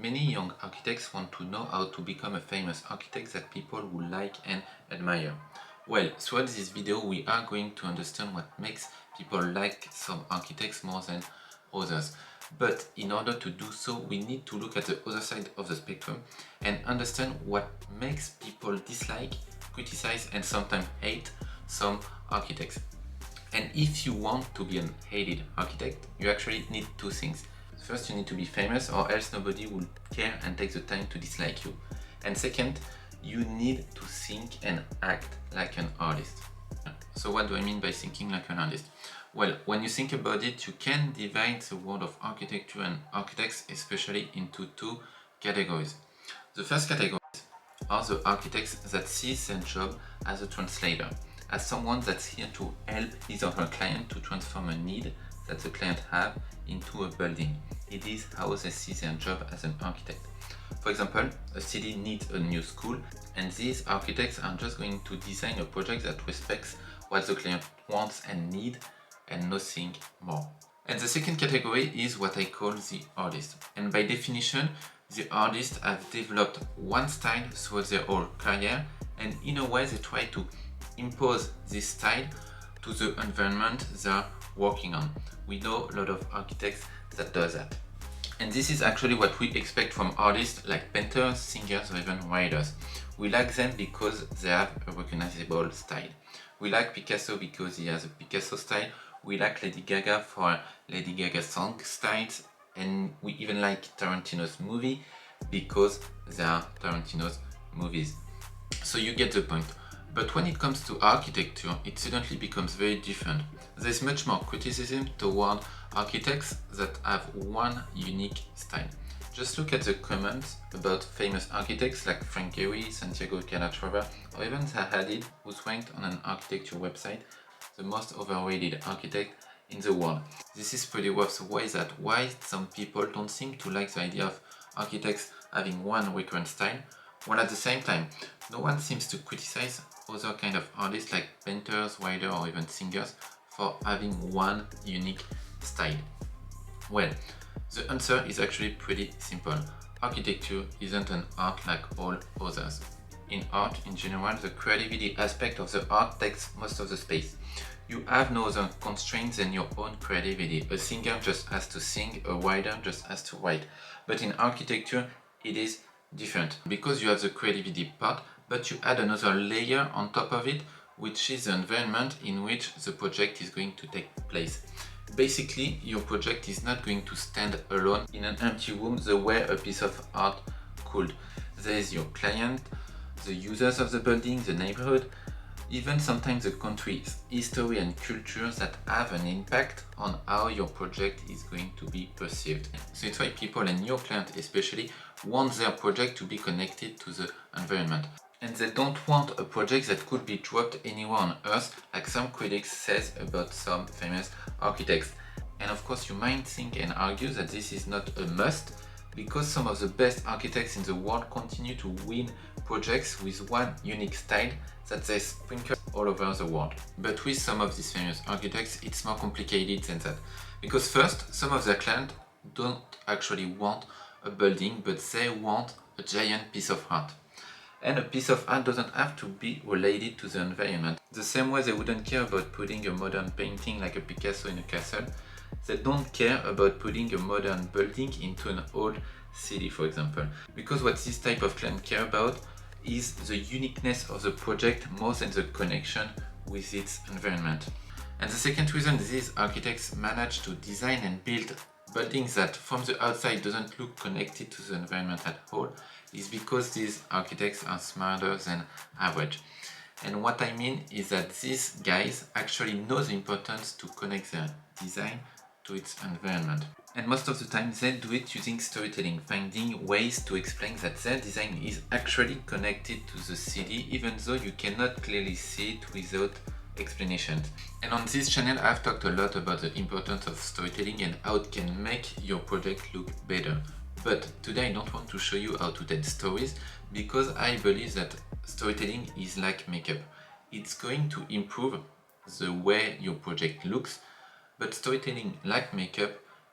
Many young architects want to know how to become a famous architect that people will like and admire. Well, throughout this video we are going to understand what makes people like some architects more than others. But in order to do so, we need to look at the other side of the spectrum and understand what makes people dislike, criticize and sometimes hate some architects. And if you want to be an hated architect, you actually need two things. First, you need to be famous, or else nobody will care and take the time to dislike you. And second, you need to think and act like an artist. So what do I mean by thinking like an artist? Well, when you think about it, you can divide the world of architecture and architects especially into two categories. The first category are the architects that see their job as a translator, as someone that's here to help his or her client to transform a need that the client have into a building. It is how they see their job as an architect. For example, a city needs a new school, and these architects are just going to design a project that respects what the client wants and needs and nothing more. And the second category is what I call the artist. And by definition, the artists have developed one style throughout their whole career, and in a way they try to impose this style to the environment they are working on. We know a lot of architects that does that. And this is actually what we expect from artists like painters, singers or even writers. We like them because they have a recognizable style. We like Picasso because he has a Picasso style. We like Lady Gaga for Lady Gaga song styles, and we even like Tarantino's movie because they are Tarantino's movies. So you get the point. But when it comes to architecture, it suddenly becomes very different. There's much more criticism toward architects that have one unique style. Just look at the comments about famous architects like Frank Gehry, Santiago Calatrava, or even Zaha Hadid, who's ranked on an architecture website the most overrated architect in the world. This is pretty worth why some people don't seem to like the idea of architects having one recurrent style, while at the same time no one seems to criticize other kind of artists like painters, writers or even singers for having one unique style. Well, the answer is actually pretty simple. Architecture isn't an art like all others. In art, in general, the creativity aspect of the art takes most of the space. You have no other constraints than your own creativity. A singer just has to sing, a writer just has to write. But in architecture, it is different, because you have the creativity part, but you add another layer on top of it, which is the environment in which the project is going to take place. Basically, your project is not going to stand alone in an empty room the way a piece of art could. There is your client, the users of the building, the neighborhood, even sometimes the country's history and culture that have an impact on how your project is going to be perceived. So it's why people, and your client especially, want their project to be connected to the environment. And they don't want a project that could be dropped anywhere on earth, like some critics says about some famous architects. And of course you might think and argue that this is not a must, because some of the best architects in the world continue to win projects with one unique style that they sprinkle all over the world. But with some of these famous architects, it's more complicated than that. Because first, some of their clients don't actually want a building, but they want a giant piece of art. And a piece of art doesn't have to be related to the environment. The same way they wouldn't care about putting a modern painting like a Picasso in a castle, they don't care about putting a modern building into an old city, for example. Because what this type of client care about is the uniqueness of the project more than the connection with its environment. And the second reason these architects manage to design and build buildings that from the outside doesn't look connected to the environment at all is because these architects are smarter than average. And what I mean is that these guys actually know the importance to connect their design to its environment. And most of the time they do it using storytelling, finding ways to explain that their design is actually connected to the city, even though you cannot clearly see it without explanations. And on this channel I've talked a lot about the importance of storytelling and how it can make your project look better. But today I don't want to show you how to tell stories, because I believe that storytelling is like makeup. It's going to improve the way your project looks, but storytelling, like makeup,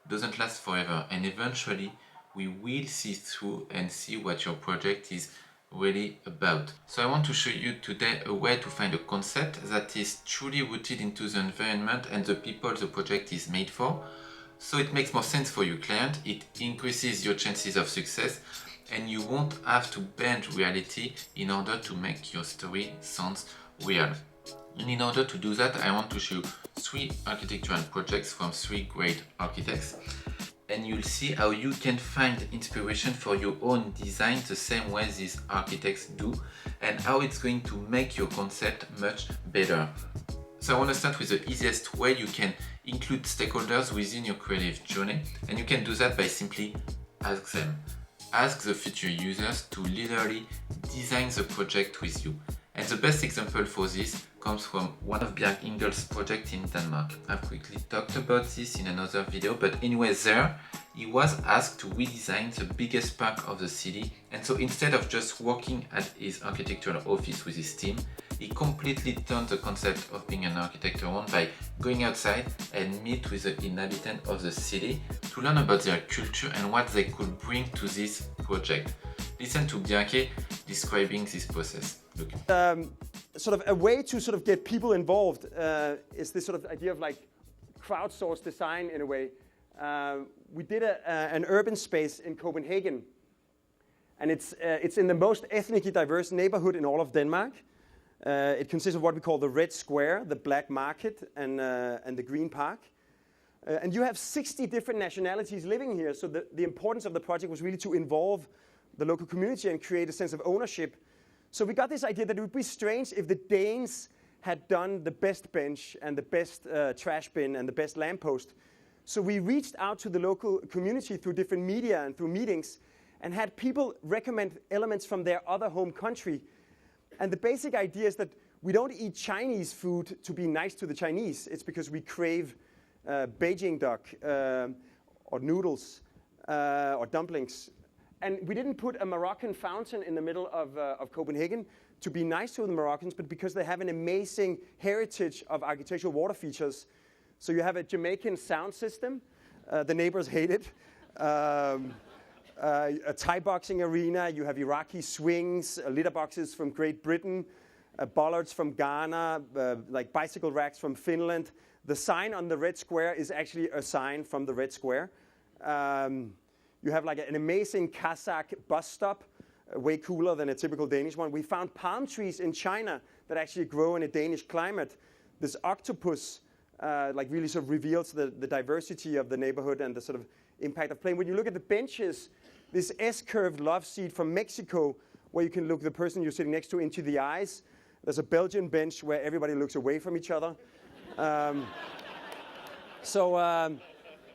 doesn't last forever, and eventually we will see through and see what your project is really about. So I want to show you today a way to find a concept that is truly rooted into the environment and the people the project is made for. So it makes more sense for your client, it increases your chances of success, and you won't have to bend reality in order to make your story sound real. And in order to do that, I want to show you 3 architectural projects from 3 great architects. And you'll see how you can find inspiration for your own design the same way these architects do, and how it's going to make your concept much better. So I want to start with the easiest way you can include stakeholders within your creative journey, and you can do that by simply ask them. Ask the future users to literally design the project with you. And the best example for this comes from one of Bjarke Ingels' projects in Denmark. I've quickly talked about this in another video, but anyway there, he was asked to redesign the biggest park of the city, and so instead of just working at his architectural office with his team, he completely turned the concept of being an architect around by going outside and meet with the inhabitants of the city to learn about their culture and what they could bring to this project. Listen to Bjarke describing this process. Look. Sort of a way to sort of get people involved is this sort of idea of like crowdsourced design in a way. We did an urban space in Copenhagen, and it's in the most ethnically diverse neighborhood in all of Denmark. It consists of what we call the Red Square, the Black Market, and the Green Park. And you have 60 different nationalities living here, so the importance of the project was really to involve the local community and create a sense of ownership. So we got this idea that it would be strange if the Danes had done the best bench and the best trash bin and the best lamppost. So we reached out to the local community through different media and through meetings and had people recommend elements from their other home country. And the basic idea is that we don't eat Chinese food to be nice to the Chinese. It's because we crave Beijing duck or noodles or dumplings. And we didn't put a Moroccan fountain in the middle of Copenhagen to be nice to the Moroccans, but because they have an amazing heritage of architectural water features. So you have a Jamaican sound system. The neighbors hate it. A Thai boxing arena. You have Iraqi swings, litter boxes from Great Britain, bollards from Ghana, like bicycle racks from Finland. The sign on the Red Square is actually a sign from the Red Square. You have like an amazing Kazakh bus stop, way cooler than a typical Danish one. We found palm trees in China that actually grow in a Danish climate. This octopus like really sort of reveals the diversity of the neighborhood and the sort of impact of playing. When you look at the benches, this S-curved love seat from Mexico, where you can look the person you're sitting next to into the eyes. There's a Belgian bench where everybody looks away from each other.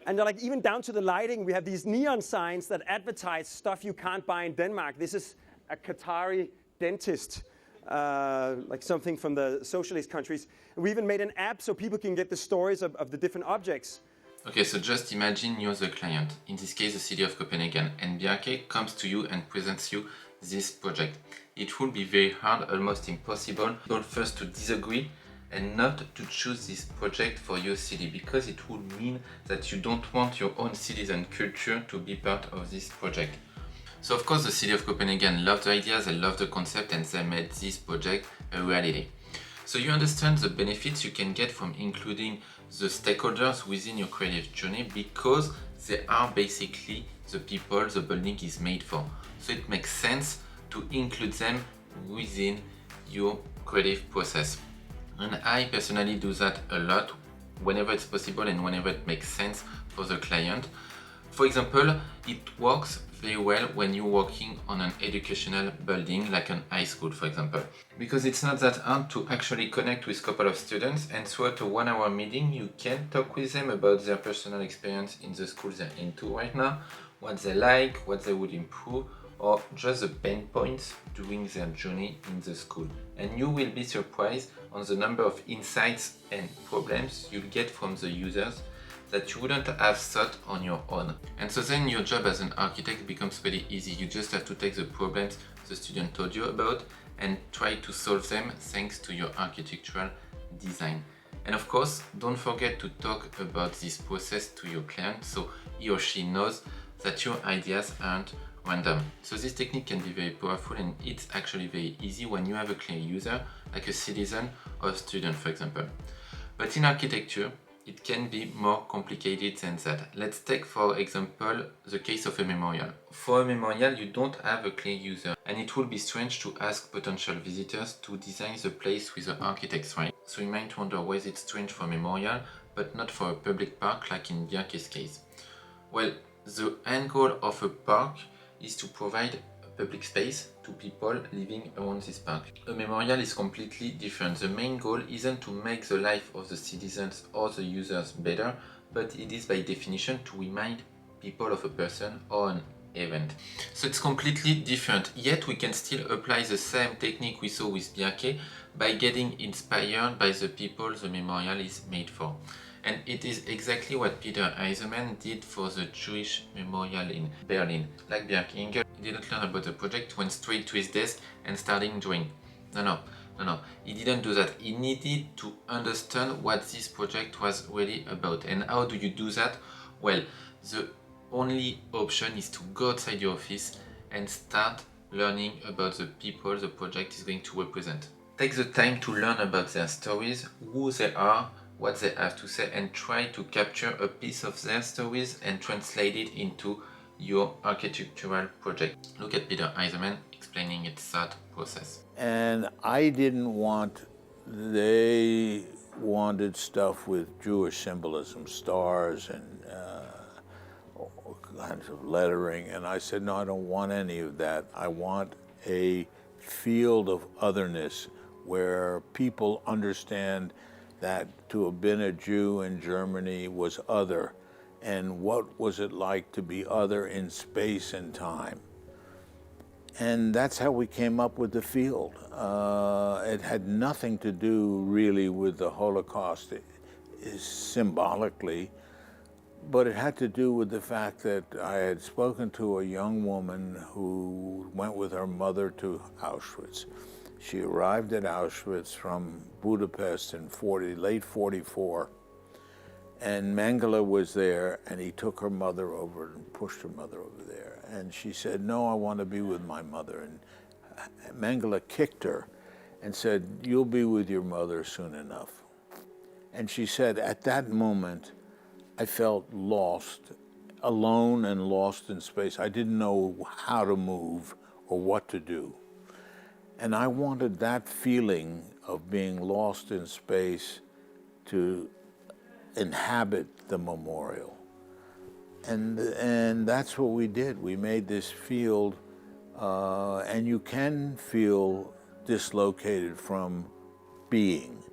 And like even down to the lighting, we have these neon signs that advertise stuff you can't buy in Denmark. This is a Qatari dentist, like something from the socialist countries. And we even made an app so people can get the stories of the different objects. Okay, so just imagine you're the client, in this case the city of Copenhagen, and Bjarke comes to you and presents you this project. It will be very hard, almost impossible, first to disagree and not to choose this project for your city, because it would mean that you don't want your own cities and culture to be part of this project. So of course the city of Copenhagen loved the idea, they loved the concept, and they made this project a reality. So you understand the benefits you can get from including the stakeholders within your creative journey, because they are basically the people the building is made for. So it makes sense to include them within your creative process. And I personally do that a lot whenever it's possible and whenever it makes sense for the client. For example, it works very well when you're working on an educational building like an high school, for example, because it's not that hard to actually connect with a couple of students, and throughout a 1 hour meeting you can talk with them about their personal experience in the school they're into right now, what they like, what they would improve, or just the pain points during their journey in the school. And you will be surprised on the number of insights and problems you'll get from the users that you wouldn't have thought on your own. And so then your job as an architect becomes pretty easy. You just have to take the problems the student told you about and try to solve them thanks to your architectural design. And of course, don't forget to talk about this process to your client so he or she knows that your ideas aren't random. So this technique can be very powerful, and it's actually very easy when you have a clear user, like a citizen or a student, for example. But in architecture, it can be more complicated than that. Let's take, for example, the case of a memorial. For a memorial, you don't have a clear user, and it would be strange to ask potential visitors to design the place with the architects, right? So you might wonder why it's strange for a memorial, but not for a public park like in Bjarke's case. Well, the end goal of a park is to provide public space to people living around this park. A memorial is completely different. The main goal isn't to make the life of the citizens or the users better, but it is by definition to remind people of a person or an event. So it's completely different, yet we can still apply the same technique we saw with Bjarke by getting inspired by the people the memorial is made for. And it is exactly what Peter Eisenman did for the Jewish memorial in Berlin. Like Bjarke Ingels, he didn't learn about the project, went straight to his desk and started drawing. No, he didn't do that. He needed to understand what this project was really about. And how do you do that? Well, the only option is to go outside your office and start learning about the people the project is going to represent. Take the time to learn about their stories, who they are, what they have to say, and try to capture a piece of their stories and translate it into your architectural project. Look at Peter Eisenman explaining its thought process. And I didn't want, they wanted stuff with Jewish symbolism, stars and all kinds of lettering, and I said, no, I don't want any of that. I want a field of otherness where people understand that to have been a Jew in Germany was other, and what was it like to be other in space and time. And that's how we came up with the field. It had nothing to do really with the Holocaust symbolically, but it had to do with the fact that I had spoken to a young woman who went with her mother to Auschwitz. She arrived at Auschwitz from Budapest in late 44, and Mengele was there, and he took her mother over and pushed her mother over there. And she said, no, I want to be with my mother. And Mengele kicked her and said, you'll be with your mother soon enough. And she said, at that moment, I felt lost, alone and lost in space. I didn't know how to move or what to do. And I wanted that feeling of being lost in space to inhabit the memorial. And that's what we did. We made this field, and you can feel dislocated from being.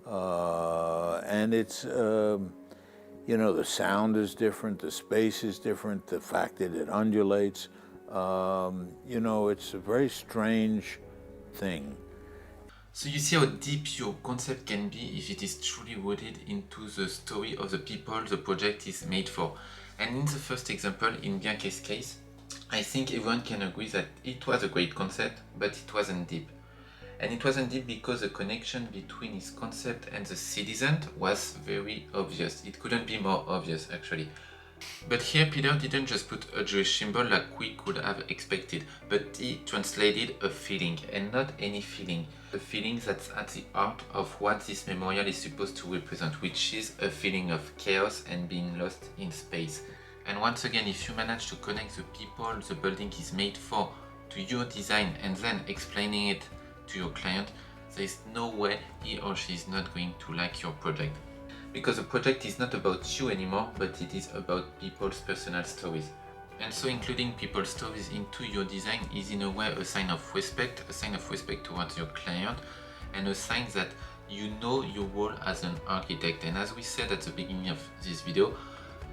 And it's, you know, the sound is different, the space is different, the fact that it undulates. You know, it's a very strange thing. So you see how deep your concept can be if it is truly rooted into the story of the people the project is made for. And in the first example, in Bjarke's case, I think everyone can agree that it was a great concept, but it wasn't deep. And it wasn't deep because the connection between his concept and the citizen was very obvious. It couldn't be more obvious, actually. But here Peter didn't just put a Jewish symbol like we could have expected, but he translated a feeling, and not any feeling. A feeling that's at the heart of what this memorial is supposed to represent, which is a feeling of chaos and being lost in space. And once again, if you manage to connect the people the building is made for to your design and then explaining it to your client, there is no way he or she is not going to like your project. Because the project is not about you anymore, but it is about people's personal stories. And so including people's stories into your design is in a way a sign of respect towards your client, and a sign that you know your role as an architect. And as we said at the beginning of this video,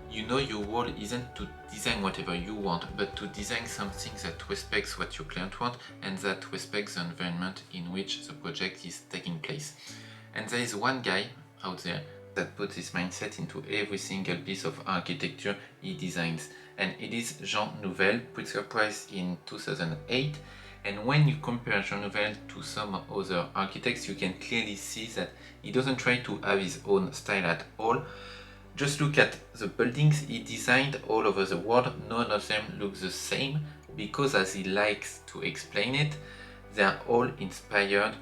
you know your role isn't to design whatever you want, but to design something that respects what your client wants and that respects the environment in which the project is taking place. And there is one guy out there that puts his mindset into every single piece of architecture he designs, and it is Nouvel, Pulitzer Prize in 2008. And when you compare Nouvel to some other architects, you can clearly see that he doesn't try to have his own style at all, Just look at the buildings he designed all over the world. None of them look the same because, as he likes to explain it, they are all inspired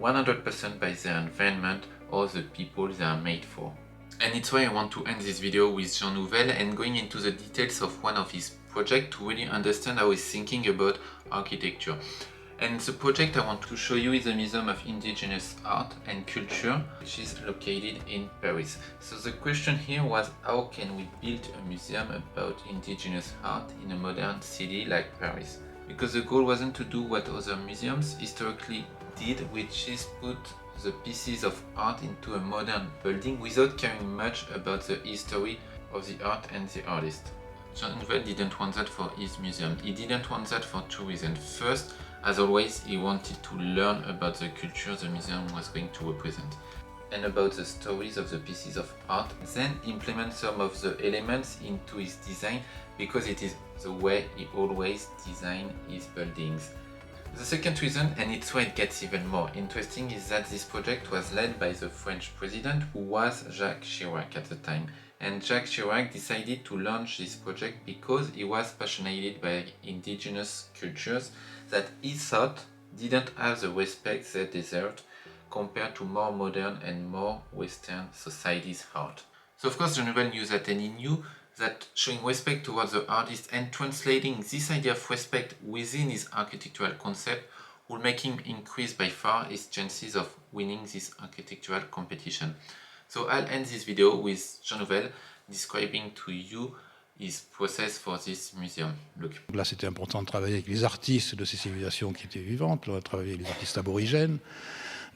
100% by their environment or the people they are made for. And it's why I want to end this video with Jean Nouvel and going into the details of one of his projects to really understand how he's thinking about architecture. And the project I want to show you is the Museum of Indigenous Art and Culture, which is located in Paris. So the question here was, how can we build a museum about indigenous art in a modern city like Paris? Because the goal wasn't to do what other museums historically did, which is put the pieces of art into a modern building without caring much about the history of the art and the artist. Jean Nouvel didn't want that for his museum. He didn't want that for two reasons. First, as always, he wanted to learn about the culture the museum was going to represent and about the stories of the pieces of art, then implement some of the elements into his design because it is the way he always designed his buildings. The second reason, and it's why it gets even more interesting, is that this project was led by the French president, who was Jacques Chirac at the time. And Jacques Chirac decided to launch this project because he was passionate by indigenous cultures that he thought didn't have the respect they deserved compared to more modern and more Western societies' art. So of course Jean Nouvel knew that, and he knew that showing respect towards the artist and translating this idea of respect within his architectural concept will make him increase by far his chances of winning this architectural competition. So I'll end this video with Jean Nouvel describing to you his process for this museum. Look. Là, c'était important de travailler avec les artistes de ces civilisations qui étaient vivantes. On a travaillé avec les artistes aborigènes.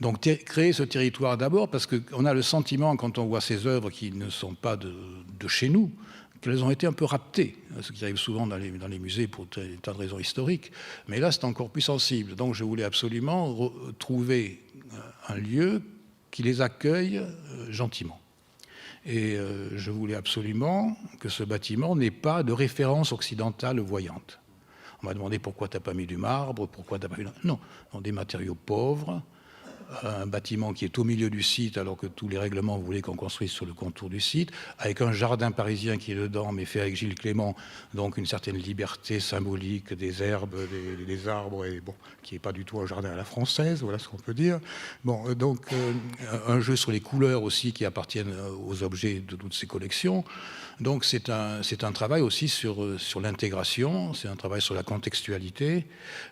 Donc créer ce territoire d'abord, parce qu'on a le sentiment, quand on voit ces œuvres qui ne sont pas de chez nous, qu'elles ont été un peu raptées, ce qui arrive souvent dans les musées pour des tas de raisons historiques. Mais là, c'est encore plus sensible. Donc je voulais absolument trouver un lieu qui les accueille gentiment. Et je voulais absolument que ce bâtiment n'ait pas de référence occidentale voyante. On m'a demandé pourquoi tu n'as pas mis du marbre, pourquoi tu n'as pas mis... Non, des matériaux pauvres, un bâtiment qui est au milieu du site alors que tous les règlements voulaient qu'on construise sur le contour du site, avec un jardin parisien qui est dedans, mais fait avec Gilles Clément, donc une certaine liberté symbolique des herbes, des arbres, et bon, qui n'est pas du tout un jardin à la française, voilà ce qu'on peut dire. Bon, donc un jeu sur les couleurs aussi qui appartiennent aux objets de toutes ces collections. Donc c'est un travail aussi sur l'intégration, c'est un travail sur la contextualité,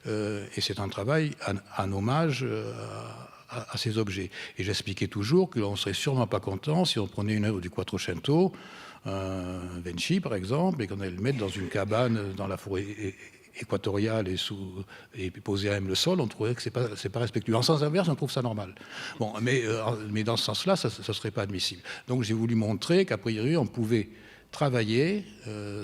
et c'est un travail en hommage à ces objets. Et j'expliquais toujours que l'on ne serait sûrement pas content si on prenait une œuvre du Quattrocento, un Vinci par exemple, et qu'on allait le mettre dans une cabane dans la forêt équatoriale et poser à même le sol, on trouverait que c'est pas respectueux. En sens inverse, on trouve ça normal. Bon, mais dans ce sens-là, ça ne serait pas admissible. Donc j'ai voulu montrer qu'a priori, on pouvait travailler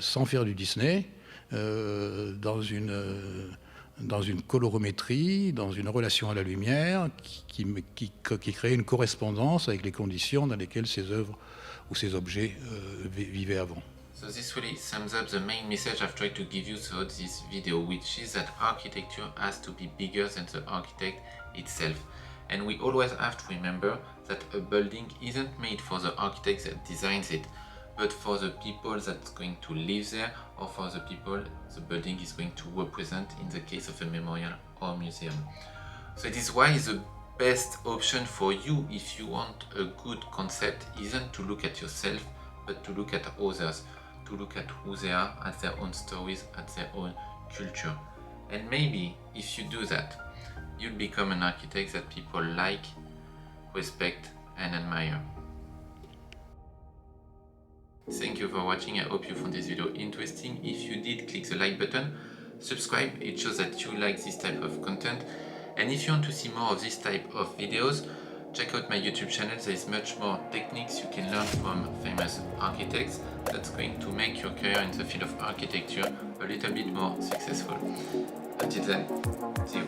sans faire du Disney, dans une colorométrie, dans une relation à la lumière qui crée une correspondance avec les conditions dans lesquelles ces œuvres ou ces objets vivaient avant. So this really sums up the main message I've tried to give you throughout this video, which is that architecture has to be bigger than the architect itself. And we always have to remember that a building isn't made for the architect that designs it, but for the people that's going to live there, or for the people the building is going to represent in the case of a memorial or museum. So it is why the best option for you, if you want a good concept, isn't to look at yourself, but to look at others, to look at who they are, at their own stories, at their own culture. And maybe if you do that, you'll become an architect that people like, respect and admire. Thank you for watching. I hope you found this video interesting. If you did, click the like button, subscribe, it shows that you like this type of content. And if you want to see more of this type of videos, check out my YouTube channel. There is much more techniques you can learn from famous architects that's going to make your career in the field of architecture a little bit more successful. Until then, see you.